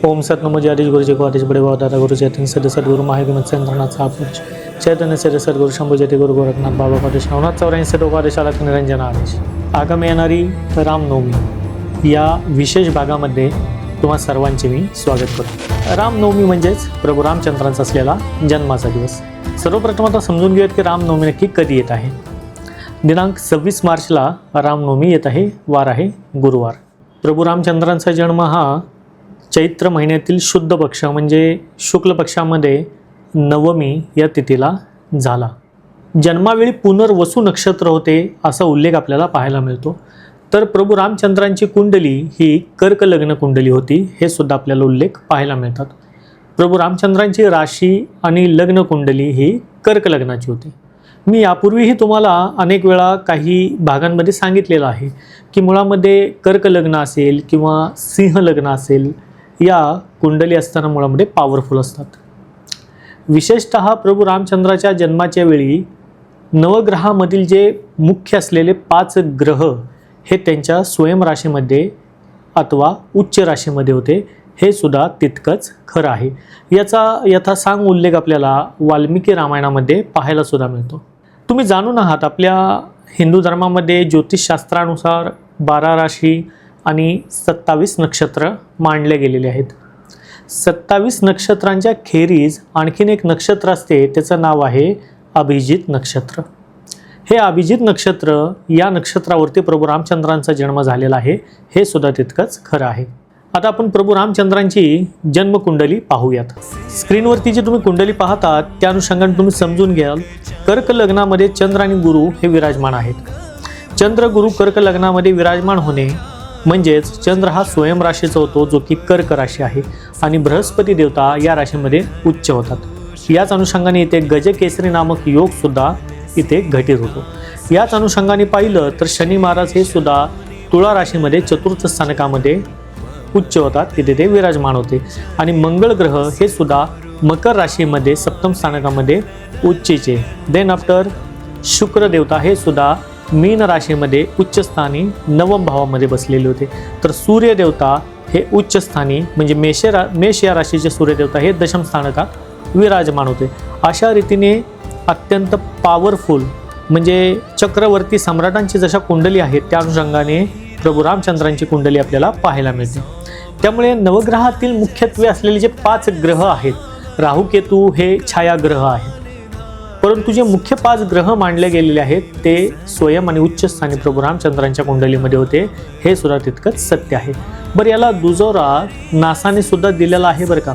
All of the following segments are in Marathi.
ओम सतनमो जगदीश गुरुजी को आदेश बड़े बाबा दादा गुरु चैतन्य सद सद्गुरु महागमत चंद्रनाथ सापुज चैतन्य सद सद्गुरु शंभू जयते गुरु गोरखनाथ बाबा आदेश नवनाथ 84 टोकादेशाला निरंजन आदेश. आगामी येणारी रामनवमी या विशेष भागामध्ये तुम्हा सर्वांचे मी स्वागत करतो. रामनवमी म्हणजेच प्रभू रामचंद्रांचा असलेला जन्माचा दिवस. सर्वप्रथम आता समजून घेऊयात की रामनवमी नक्की कधी येत आहे. दिनांक 26 मार्चला रामनवमी येत आहे. वार आहे गुरुवार. प्रभू रामचंद्रांचा जन्म हा चैत्र महिन्यातील शुद्ध पक्ष म्हणजे शुक्ल पक्षामध्ये नवमी या तिथीला झाला. जन्मावेळी पुनर्वसू नक्षत्र होते असा उल्लेख आपल्याला पाहायला मिळतो. तर प्रभू रामचंद्रांची कुंडली ही कर्क लग्न कुंडली होती हे सुद्धा आपल्याला उल्लेख पाहायला मिळतात. प्रभू रामचंद्रांची राशी आणि लग्न कुंडली ही कर्क लग्नाची होती. मी यापूर्वीही तुम्हाला अनेक वेळा काही भागांमध्ये सांगितलेलं आहे की मुळामध्ये कर्क लग्न असेल किंवा सिंह लग्न असेल या कुंडली असताना मुळामध्ये पॉवरफुल असतात. विशेषतः प्रभू रामचंद्राच्या जन्माच्या वेळी नवग्रहामधील जे मुख्य असलेले 5 ग्रह हे त्यांच्या स्वयं राशीमध्ये अथवा उच्च राशीमध्ये होते हे सुद्धा तितकंच खरं आहे. याचा यथासांग उल्लेख आपल्याला वाल्मिकी रामायणामध्ये पाहायला सुद्धा मिळतो. तुम्ही जाणून आहात आपल्या हिंदू धर्मामध्ये ज्योतिषशास्त्रानुसार 12 राशी आणि 27 नक्षत्र मांडले गेलेले आहेत. 27 नक्षत्रांच्या खेरीज आणखीन एक नक्षत्र असते त्याचं नाव आहे अभिजित नक्षत्र. हे अभिजित नक्षत्र या नक्षत्रावरती प्रभू रामचंद्रांचा जन्म झालेला आहे हे सुद्धा तितकंच खरं आहे. आता आपण प्रभू रामचंद्रांची जन्मकुंडली पाहूयात. स्क्रीनवरती जी तुम्ही कुंडली पाहतात त्या अनुषंगाने तुम्ही समजून घ्याल. कर्क लग्नामध्ये चंद्र आणि गुरु हे विराजमान आहेत. चंद्र गुरु कर्क लग्नामध्ये विराजमान होणे म्हणजेच चंद्र हा स्वयं राशीचा होतो जो की कर्क राशी आहे आणि बृहस्पती देवता या राशीमध्ये उच्च होतात. याच अनुषंगाने इथे गजकेसरी नामक योग सुद्धा इथे घटित होतो. याच अनुषंगाने पाहिलं तर शनी महाराज हे सुद्धा तुळा राशीमध्ये चतुर्थ स्थानकामध्ये उच्च होतात तिथे ते विराजमान होते आणि मंगळ ग्रह हे सुद्धा मकर राशीमध्ये सप्तम स्थानकामध्ये उच्चचे. देन आफ्टर शुक्र देवता हे सुद्धा मीन राशीमध्ये उच्च स्थानी नवम भावामध्ये बसलेले होते. तर सूर्य देवता हे उच्च स्थानी म्हणजे मेष या राशीचे सूर्य देवता हे दशम स्थानकात विराजमान होते. अशा रीतीने अत्यंत पॉवरफुल म्हणजे चक्रवर्ती सम्राटांची जशा कुंडली आहेत त्या अनुषंगाने प्रभू रामचंद्रांची कुंडली आपल्याला पाहायला मिळते. त्यामुळे नवग्रहातील मुख्यत्वे असलेले जे 5 ग्रह आहेत राहू केतू हे छायाग्रह आहेत. परंतु जे मुख्य 5 ग्रह मांडले गेलेले आहेत ते स्वयं आणि उच्च स्थानी प्रभू रामचंद्रांच्या कुंडलीमध्ये होते हे सुद्धा तितकंच सत्य आहे. बरं याला दुजोरा नासाने सुद्धा दिलेला आहे बरं का.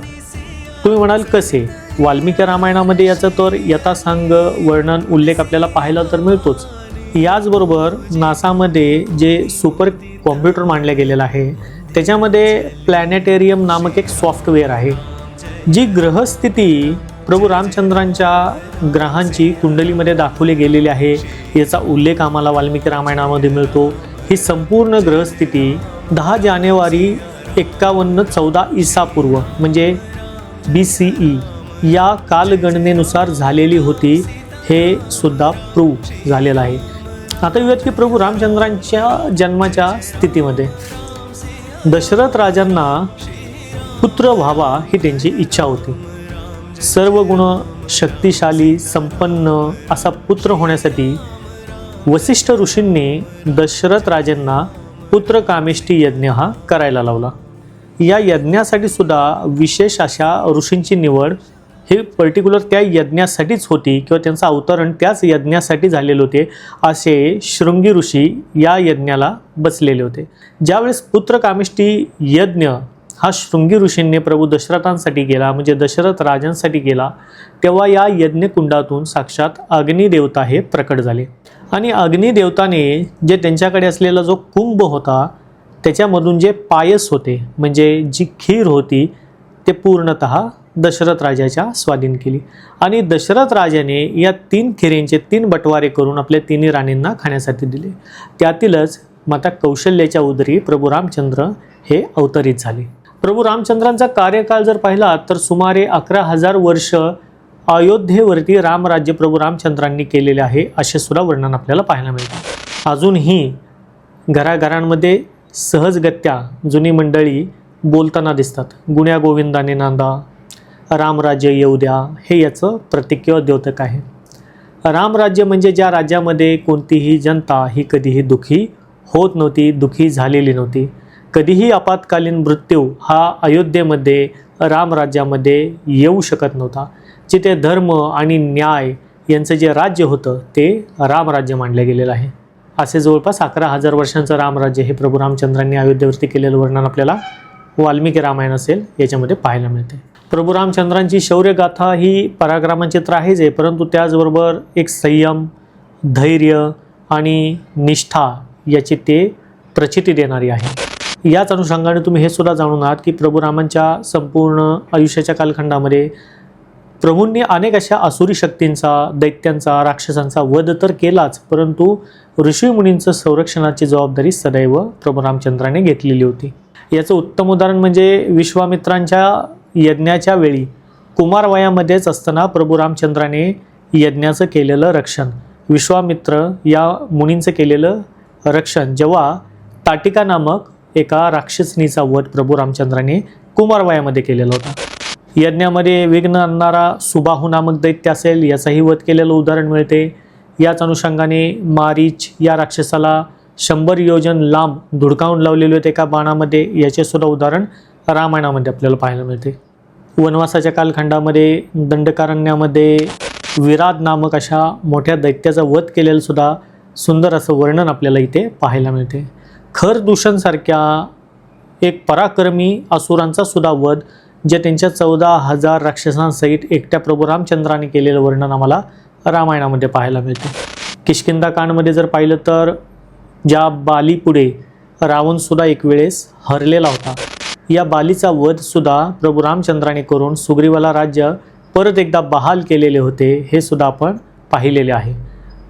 तुम्ही म्हणाल कसे. वाल्मिकी रामायणामध्ये याचं तर यथासांग वर्णन उल्लेख आपल्याला पाहायला तर मिळतोच. याचबरोबर नासामध्ये जे सुपर कॉम्प्युटर मांडलं गेलेलं आहे त्याच्यामध्ये प्लॅनेटेरियम नामक एक सॉफ्टवेअर आहे. जी ग्रहस्थिती प्रभू रामचंद्रांच्या ग्रहांची कुंडलीमध्ये दाखवली गेलेली आहे याचा उल्लेख आम्हाला वाल्मिकी रामायणामध्ये मिळतो. ही संपूर्ण ग्रहस्थिती 10 जानेवारी 5114 ईसापूर्व म्हणजे BCE या कालगणनेनुसार झालेली होती हे सुद्धा प्रूव्ह झालेलं आहे. आता येऊयात की प्रभू रामचंद्रांच्या जन्माच्या स्थितीमध्ये दशरथ राजांना पुत्र व्हावा ही त्यांची इच्छा होती. सर्व गुण शक्तिशाली संपन्न असा पुत्र होण्यासाठी वसिष्ठ ऋषींनी दशरथ राजांना पुत्र कामेष्टी यज्ञ हा करायला लावला. या यज्ञासाठी सुद्धा विशेष अशा ऋषींची निवड हे पर्टिक्युलर त्या यज्ञासाठीच होती किंवा त्यांचं अवतरण त्याच यज्ञासाठी झालेले होते असे शृंगी ऋषी या यज्ञाला बसलेले होते. ज्यावेळेस पुत्र कामेष्टी यज्ञ हा शृंगी ऋषींनी प्रभू दशरथांसाठी केला म्हणजे दशरथ राजांसाठी केला तेव्हा या यज्ञकुंडातून साक्षात अग्निदेवता हे प्रकट झाले आणि अग्निदेवताने जे त्यांच्याकडे असलेला जो कुंभ होता त्याच्यामधून जे पायस होते म्हणजे जी खीर होती ते पूर्णतः दशरथ राजाच्या स्वाधीन केली आणि दशरथ राजाने या 3 खिरींचे 3 बटवारे करून आपल्या 3 राणींना खाण्यासाठी दिले. त्यातीलच माता कौशल्याच्या उदरी प्रभू रामचंद्र हे अवतरित झाले. प्रभू रामचंद्रांचा कार्यकाळ जर पाहिला तर सुमारे 11,000 वर्ष अयोध्येवरती रामराज्य प्रभू रामचंद्रांनी केलेले आहे असे सुद्धा वर्णन आपल्याला पाहायला मिळते. अजूनही घराघरांमध्ये सहजगत्या जुनी मंडळी बोलताना दिसतात. गुण्या गोविंदाने नांदा, रामराज्य येऊ द्या, हे याचं प्रतीक किंवा द्योतक आहे. रामराज्य म्हणजे ज्या राज्यामध्ये कोणतीही जनता ही कधीही दुःखी होत नव्हती, दुःखी झालेली नव्हती. कधीही आपत्कालीन मृत्यू हा अयोध्येमध्ये रामराज्यामध्ये येऊ शकत नव्हता. जिथे धर्म आणि न्याय यांचं जे राज्य होतं ते रामराज्य मानलं गेलेलं आहे. असे जवळपास 11,000 वर्षांचं रामराज्य हे प्रभू रामचंद्रांनी अयोध्येवरती केलेलं वर्णन आपल्याला वाल्मिकी रामायण असेल याच्यामध्ये पाहायला मिळते. प्रभू रामचंद्रांची शौर्यगाथा ही पराक्रमाची तर आहेच आहे, परंतु त्याचबरोबर एक संयम, धैर्य आणि निष्ठा याची ते प्रचिती देणारी आहे. याच अनुषंगाने तुम्ही हे सुद्धा जाणून आहात की प्रभू रामांच्या संपूर्ण आयुष्याच्या कालखंडामध्ये प्रभूंनी अनेक अशा आसुरी शक्तींचा, दैत्यांचा, राक्षसांचा वध तर केलाच, परंतु ऋषीमुनींचं संरक्षणाची जबाबदारी सदैव प्रभू रामचंद्राने घेतलेली होती. याचं उत्तम उदाहरण म्हणजे विश्वामित्रांच्या यज्ञाच्या वेळी कुमार वयामध्येच असताना प्रभू रामचंद्राने यज्ञाचं केलेलं रक्षण, विश्वामित्र या मुनींचं केलेलं रक्षण, जेव्हा ताटिका नामक एका राक्षसनीचा वध प्रभू रामचंद्राने कुमार वयामध्ये केलेला होता. यज्ञामध्ये विघ्न आणणारा सुबाहू नामक दैत्य असेल, याचाही वध केलेलं उदाहरण मिळते. याच अनुषंगाने मारीच या राक्षसाला 100 योजन लांब धुडकावून लावलेले होते एका बाणामध्ये, याचे सुद्धा उदाहरण रामायणामध्ये आपल्याला पाहायला मिळते. वनवासाच्या कालखंडामध्ये दंडकारण्यामध्ये विराट नामक अशा मोठ्या दैत्याचा वध केलेलं सुद्धा सुंदर असं वर्णन आपल्याला इथे पाहायला मिळते. खरदूषणसारख्या एक पराक्रमी असुरांचा सुद्धा वध, जे त्यांच्या 14,000 राक्षसांसहित एकट्या प्रभू रामचंद्राने केलेलं वर्णन आम्हाला रामायणामध्ये पाहायला मिळते. किष्किंधाकांडमध्ये जर पाहिलं तर ज्या बालीपुढे रावणसुद्धा एक वेळेस हरलेला होता, या बालीचा वधसुद्धा प्रभू रामचंद्राने करून सुग्रीवाला राज्य परत एकदा बहाल केलेले होते, हे सुद्धा आपण पाहिलेले आहे.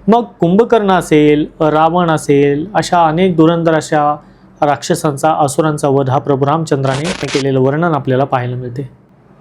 मग कुंभकर्ण असेल, रावण असेल, अशा अनेक धुरंधर अशा राक्षसांचा, असुरांचा वध हा प्रभू रामचंद्राने केलेलं वर्णन आपल्याला पाहायला मिळते.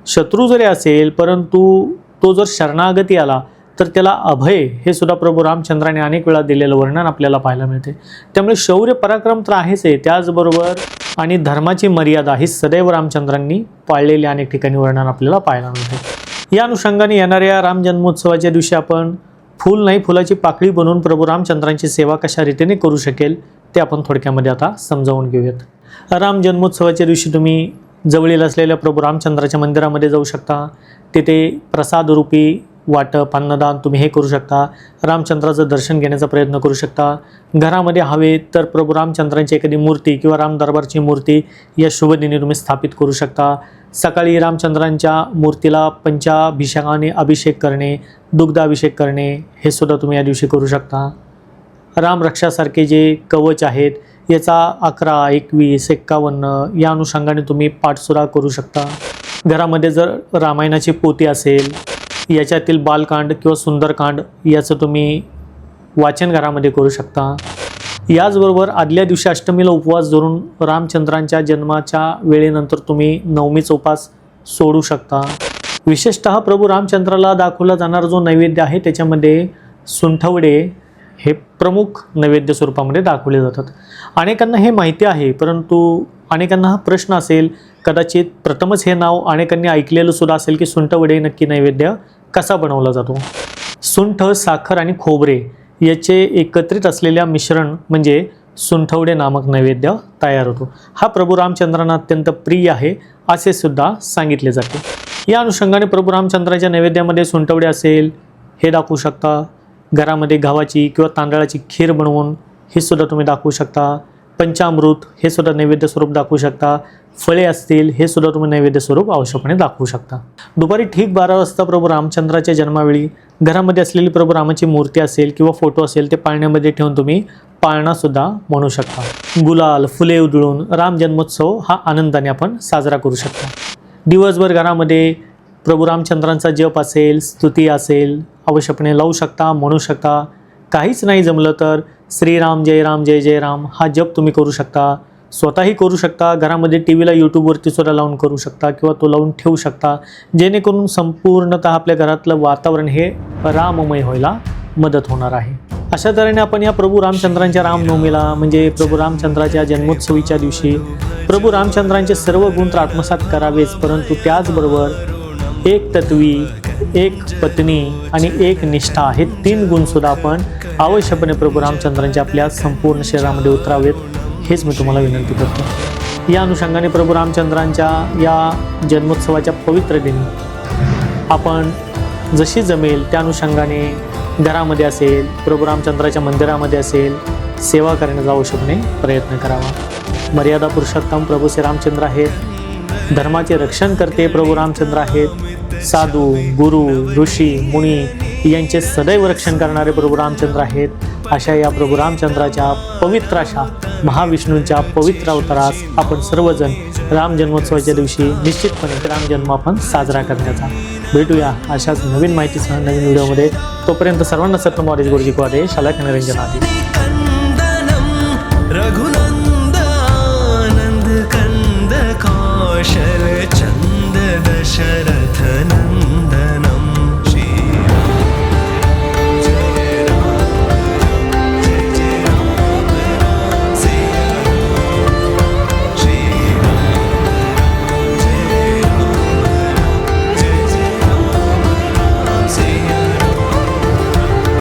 शत्रू जरी असेल, परंतु तो जर शरणागती आला तर त्याला अभय हे सुद्धा प्रभू रामचंद्राने अनेक वेळा दिलेलं वर्णन आपल्याला पाहायला मिळते. त्यामुळे शौर्य पराक्रम तर आहेच आहे, त्याचबरोबर आणि धर्माची मर्यादा ही सदैव रामचंद्रांनी पाळलेली अनेक ठिकाणी वर्णन आपल्याला पाहायला मिळते. या अनुषंगाने येणाऱ्या राम जन्मोत्सवाच्या दिवशी आपण फूल नाही फुलाची पाकळी बनवून प्रभू रामचंद्रांची सेवा कशा रीतीने करू शकेल ते आपण थोडक्यामध्ये आता समजावून घेऊयात. राम जन्मोत्सवाच्या दिवशी तुम्ही जवळील असलेल्या प्रभू रामचंद्राच्या मंदिरामध्ये जाऊ शकता. तिथे प्रसादरूपी वाटप, अन्नदान तुम्ही हे करू शकता. रामचंद्राचं दर्शन घेण्याचा प्रयत्न करू शकता. घरामध्ये हवे तर प्रभू रामचंद्रांची एखादी मूर्ती किंवा रामदरबारची मूर्ती या शुभदिनी तुम्ही स्थापित करू शकता. सकाळी रामचंद्रांच्या मूर्तीला पंचाभिषेकाने अभिषेक करणे, दुग्धाभिषेक करणे हे सुद्धा तुम्ही या दिवशी करू शकता. रामरक्षासारखे जे कवच आहेत याचा 11, 21, 51 या अनुषंगाने तुम्ही पाठसुद्धा करू शकता. घरामध्ये जर रामायणाची पोथी असेल, याच्यातील बालकांड किंवा सुंदरकांड याचं तुम्ही वाचन घरामध्ये करू शकता. याचबरोबर आदल्या दिवशी अष्टमीला उपवास धरून रामचंद्रांच्या जन्माच्या वेळेनंतर तुम्ही नवमीचा उपवास सोडू शकता. विशेषतः प्रभू रामचंद्राला दाखवला जाणारा जो नैवेद्य आहे त्याच्यामध्ये सुंठवडे हे प्रमुख नैवेद्य स्वरूपामध्ये दाखवले जातात. अनेकांना हे माहिती आहे, परंतु अनेकांना हा प्रश्न असेल, कदाचित प्रथमच हे नाव अनेकांनी ऐकलेलं सुद्धा असेल की सुंठवडे नक्की नैवेद्य कसा बनवला जातो. सुंठ, साखर आणि खोबरे याचे एकत्रित असलेल्या मिश्रण म्हणजे सुंठवडे नामक नैवेद्य तयार होतो. हा प्रभू रामचंद्रांना अत्यंत प्रिय आहे असे सुद्धा सांगितले जाते. या अनुषंगाने प्रभू रामचंद्राच्या नैवेद्यामध्ये सुंठवडे असेल हे दाखवू शकता. घरामध्ये गव्हाची किंवा तांदळाची खीर बनवून हे सुद्धा तुम्ही दाखवू शकता. पंचामृत हे सुद्धा नैवेद्य स्वरूप दाखवू शकता. फळे असतील हे सुद्धा तुम्ही नैवेद्य स्वरूप आवश्यकपणे दाखवू शकता. दुपारी ठीक 12 वाजता प्रभू रामचंद्राच्या जन्मावेळी घरामध्ये असलेली प्रभू रामाची मूर्ती असेल किंवा फोटो असेल ते पाळण्यामध्ये ठेवून तुम्ही पाळणा सुद्धा म्हणू शकता. गुलाल, फुले उधळून राम जन्मोत्सव हा आनंदाने आपण साजरा करू शकता. दिवसभर घरामध्ये प्रभू रामचंद्रांचा जप असेल, स्तुती असेल आवश्यकपणे लावू शकता, म्हणू शकता. काहीच नाही जमलं तर श्रीराम जय राम जय जय राम हा जप तुम्ही करू शकता. स्वतःही करू शकता. घरामध्ये टीव्हीला यूट्यूबवरती सुद्धा लावून करू शकता किंवा तो लावून ठेवू शकता, जेणेकरून संपूर्णतः आपल्या घरातलं वातावरण हे राममय व्हायला मदत होणार आहे. अशा तऱ्हेने आपण या प्रभू रामचंद्रांच्या रामनवमीला म्हणजे प्रभू रामचंद्राच्या जन्मोत्सवीच्या दिवशी प्रभू रामचंद्रांचे सर्व गुण तर आत्मसात करावेच, परंतु त्याचबरोबर एक तत्वी, एक पत्नी आणि एक निष्ठा हे 3 गुणसुद्धा आपण आवश्यकपणे प्रभू रामचंद्रांच्या आपल्या संपूर्ण शरीरामध्ये उतरावेत, हेच मी तुम्हाला विनंती करतो. या अनुषंगाने प्रभू रामचंद्रांच्या या जन्मोत्सवाच्या पवित्र दिनी आपण जशी जमेल त्या अनुषंगाने घरामध्ये असेल, प्रभू रामचंद्राच्या मंदिरामध्ये असेल, सेवा करण्याचा आवश्यकपणे प्रयत्न करावा. मर्यादा पुरुषोत्तम प्रभू श्री रामचंद्र आहेत, धर्माचे रक्षण करते प्रभू रामचंद्र आहेत, साधू, गुरु, ऋषी, मुनी यांचे सदैव रक्षण करणारे प्रभू रामचंद्र आहेत. अशा या प्रभू रामचंद्राच्या पवित्र अशा महाविष्णूंच्या पवित्र अवतारास आपण सर्वजण राम जन्मोत्सवाच्या दिवशी निश्चितपणे रामजन्म आपण साजरा करण्याचा. भेटूया अशाच नवीन माहितीसह नवीन व्हिडिओमध्ये. तोपर्यंत सर्वांना सत्य मॉरेज गुरुजी को आदेश. शाला निरंजन आदेश.